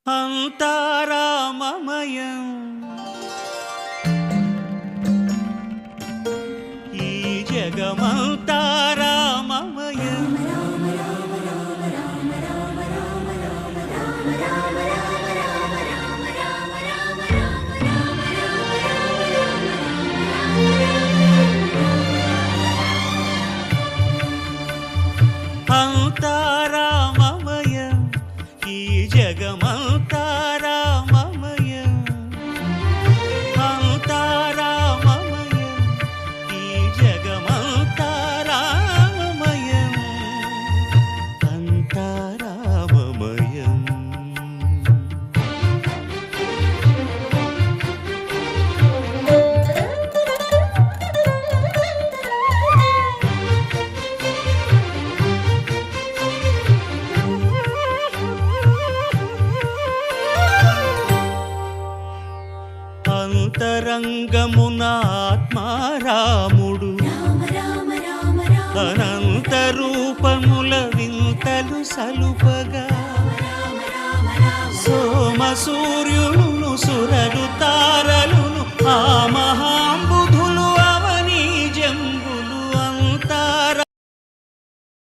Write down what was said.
అంతా రామమయం ఈ జగమంతా రామమయం అంతా రామమయం ఈ జగమంతా రామమయం అంతా రామమయం ఈ జగమంతా రామమయం అంతా రామమయం అంతరంగమున ఆత్మారాముడు అనంత రూపముల వింతలు సలుపగా సోమ సూర్యులు సురలు తారలు